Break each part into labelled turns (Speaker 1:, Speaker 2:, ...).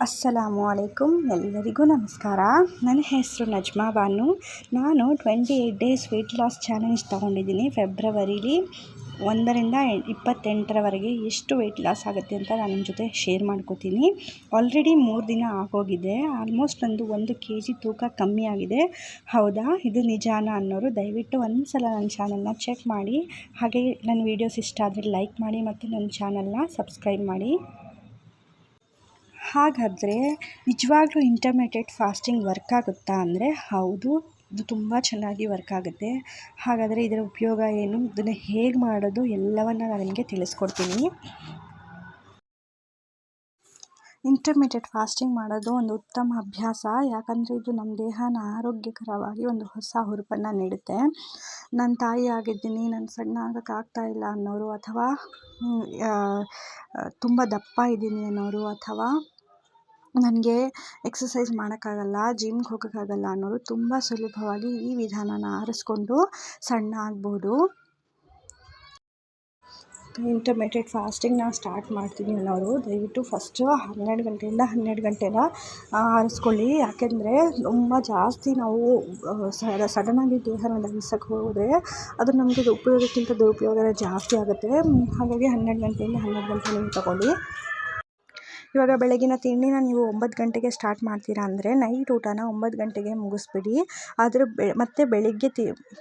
Speaker 1: ಅಸ್ಸಲಾಮು ಅಲೈಕುಮ್. ಎಲ್ಲರಿಗೂ ನಮಸ್ಕಾರ. ನನ್ನ ಹೆಸರು ನಜ್ಮಾ ಬಾನು. ನಾನು 28 ಡೇಸ್ ವೆಯ್ಟ್ ಲಾಸ್ ಚಾಲೆಂಜ್ ತೊಗೊಂಡಿದ್ದೀನಿ. ಫೆಬ್ರವರಿಲಿ 1ರಿಂದ 28ರವರೆಗೆ ಎಷ್ಟು ವೆಯ್ಟ್ ಲಾಸ್ ಆಗುತ್ತೆ ಅಂತ ನಾನು ನಿಮ್ಮ ಜೊತೆ ಶೇರ್ ಮಾಡ್ಕೋತೀನಿ. ಆಲ್ರೆಡಿ 3 ದಿನ ಆಗೋಗಿದೆ. ಆಲ್ಮೋಸ್ಟ್ ನಂದು 1 kg ತೂಕ ಕಮ್ಮಿ ಆಗಿದೆ. ಹೌದಾ, ಇದು ನಿಜಾನ ಅನ್ನೋರು ದಯವಿಟ್ಟು ಒಂದು ಸಲ ನನ್ನ ಚಾನಲ್ನ ಚೆಕ್ ಮಾಡಿ. ಹಾಗೆ ನನ್ನ ವೀಡಿಯೋಸ್ ಇಷ್ಟ ಆದರೆ ಲೈಕ್ ಮಾಡಿ ಮತ್ತು ನನ್ನ ಚಾನಲ್ನ ಸಬ್ಸ್ಕ್ರೈಬ್ ಮಾಡಿ. ಹಾಗಾದರೆ ನಿಜವಾಗ್ಲೂ ಇಂಟರ್ಮಿಟೆಂಟ್ ಫಾಸ್ಟಿಂಗ್ ವರ್ಕ್ ಆಗುತ್ತಾ ಅಂದರೆ ಹೌದು, ಇದು ತುಂಬ ಚೆನ್ನಾಗಿ ವರ್ಕ್ ಆಗುತ್ತೆ. ಹಾಗಾದರೆ ಇದರ ಉಪಯೋಗ ಏನು, ಇದನ್ನು ಹೇಗೆ ಮಾಡೋದು ಎಲ್ಲವನ್ನು ನಾನು ನಿಮಗೆ ತಿಳಿಸ್ಕೊಡ್ತೀನಿ. ಇಂಟರ್ಮಿಟೆಂಟ್ ಫಾಸ್ಟಿಂಗ್ ಮಾಡೋದು ಒಂದು ಉತ್ತಮ ಅಭ್ಯಾಸ. ಯಾಕಂದರೆ ಇದು ನಮ್ಮ ದೇಹನ ಆರೋಗ್ಯಕರವಾಗಿ ಒಂದು ಹೊಸ ಹುರುಪನ್ನು ನೀಡುತ್ತೆ. ನನ್ನ ತಾಯಿ ಆಗಿದ್ದೀನಿ, ನಾನು ಸಣ್ಣ ಆಗೋಕ್ಕಾಗ್ತಾಯಿಲ್ಲ ಅನ್ನೋರು, ಅಥವಾ ತುಂಬ ದಪ್ಪ ಇದ್ದೀನಿ ಅನ್ನೋರು, ಅಥವಾ ನನಗೆ ಎಕ್ಸಸೈಸ್ ಮಾಡೋಕ್ಕಾಗಲ್ಲ, ಜಿಮ್ಗೆ ಹೋಗೋಕ್ಕಾಗಲ್ಲ ಅನ್ನೋರು ತುಂಬ ಸುಲಭವಾಗಿ ಈ ವಿಧಾನನ ಆರಿಸ್ಕೊಂಡು ಸಣ್ಣ ಆಗ್ಬೋದು. ಇಂಟರ್ಮಿಟೆಂಟ್ ಫಾಸ್ಟಿಂಗ್ನ ಸ್ಟಾರ್ಟ್ ಮಾಡ್ತೀನಿ ಅನ್ನೋರು ದಯವಿಟ್ಟು ಫಸ್ಟು 12 ಗಂಟೆಯಿಂದ 12 ಗಂಟೆನ ಆರಿಸ್ಕೊಳ್ಳಿ. ಯಾಕೆಂದರೆ ತುಂಬ ಜಾಸ್ತಿ ನಾವು ಸಡನ್ನಾಗಿ ದೇಹನ ದಹಿಸೋಕ್ಕೆ ಹೋದರೆ ಅದು ನಮಗೆ ಉಪಯೋಗಕ್ಕಿಂತ ದುರುಪಯೋಗನೇ ಜಾಸ್ತಿ ಆಗುತ್ತೆ. ಹಾಗಾಗಿ 12 ಗಂಟೆಯಿಂದ 12 ಗಂಟೆ ನೀವು ತಗೊಳ್ಳಿ. ಇವಾಗ ಬೆಳಗಿನ ತಿಂಡಿನ ನೀವು 9 ಗಂಟೆಗೆ ಸ್ಟಾರ್ಟ್ ಮಾಡ್ತೀರಾ ಅಂದರೆ ನೈಟ್ ಊಟನ 9 ಗಂಟೆಗೆ ಮುಗಿಸ್ಬಿಡಿ. ಆದರೆ ಮತ್ತೆ ಬೆಳಿಗ್ಗೆ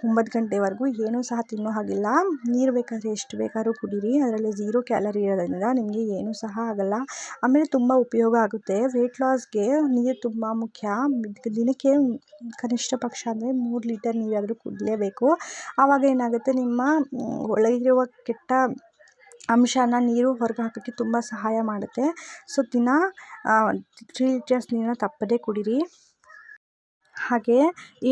Speaker 1: 9 ಗಂಟೆವರೆಗೂ ಏನೂ ಸಹ ತಿನ್ನೋ ಹಾಗಿಲ್ಲ. ನೀರು ಬೇಕಾದರೆ ಎಷ್ಟು ಬೇಕಾದ್ರೂ ಕುಡೀರಿ. ಅದರಲ್ಲಿ 0 ಕ್ಯಾಲರಿ ಇರೋದ್ರಿಂದ ನಿಮಗೆ ಏನೂ ಸಹ ಆಗಲ್ಲ. ಆಮೇಲೆ ತುಂಬ ಉಪಯೋಗ ಆಗುತ್ತೆ. ವೆಯ್ಟ್ ಲಾಸ್ಗೆ ನೀರು ತುಂಬ ಮುಖ್ಯ. ದಿನಕ್ಕೆ ಕನಿಷ್ಠ ಪಕ್ಷ ಅಂದರೆ 3 ಲೀಟರ್ ನೀರಾದರೂ ಕುಡಿಲೇಬೇಕು. ಆವಾಗ ಏನಾಗುತ್ತೆ, ನಿಮ್ಮ ಒಳಗಿರುವ ಕೆಟ್ಟ ಅಂಶನ ನೀರು ಹೊರಗೆ ಹಾಕೋಕ್ಕೆ ತುಂಬ ಸಹಾಯ ಮಾಡುತ್ತೆ. ಸೊ ದಿನ 3 ಲೀಟರ್ಸ್ ನೀರನ್ನ ತಪ್ಪದೇ ಕುಡೀರಿ. ಹಾಗೆ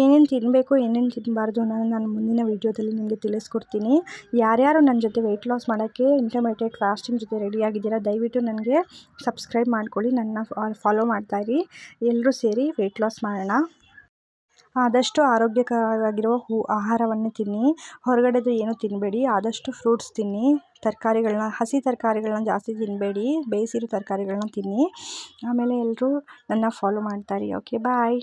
Speaker 1: ಏನೇನು ತಿನ್ನಬೇಕು, ಏನೇನು ತಿನ್ನಬಾರ್ದು ಅನ್ನೋದನ್ನು ನಾನು ಮುಂದಿನ ವೀಡಿಯೋದಲ್ಲಿ ನಿಮಗೆ ತಿಳಿಸ್ಕೊಡ್ತೀನಿ. ಯಾರ್ಯಾರು ನನ್ನ ಜೊತೆ ವೆಯ್ಟ್ ಲಾಸ್ ಮಾಡೋಕ್ಕೆ ಇಂಟರ್ಮಿಟೆಂಟ್ ಫಾಸ್ಟಿಂಗ್ ಜೊತೆ ರೆಡಿಯಾಗಿದ್ದೀರಾ ದಯವಿಟ್ಟು ನನಗೆ ಸಬ್ಸ್ಕ್ರೈಬ್ ಮಾಡ್ಕೊಳ್ಳಿ, ನನ್ನ ಫಾಲೋ ಮಾಡ್ತಾಯಿರಿ. ಎಲ್ಲರೂ ಸೇರಿ ವೆಯ್ಟ್ ಲಾಸ್ ಮಾಡೋಣ. ಆದಷ್ಟು ಆರೋಗ್ಯಕರವಾಗಿರುವ ಆಹಾರವನ್ನು ತಿನ್ನಿ. ಹೊರಗಡೆದು ಏನೂ ತಿನ್ನಬೇಡಿ. ಆದಷ್ಟು ಫ್ರೂಟ್ಸ್ ತಿನ್ನಿ. ಹಸಿ ತರಕಾರಿಗಳನ್ನ ಜಾಸ್ತಿ ತಿನ್ನಬೇಡಿ. ಬೇಯಿಸಿರೋ ತರಕಾರಿಗಳನ್ನ ತಿನ್ನಿ. ಆಮೇಲೆ ಎಲ್ಲರೂ ನನ್ನ ಫಾಲೋ ಮಾಡ್ತಾಯಿರಿ. ಓಕೆ, ಬಾಯ್.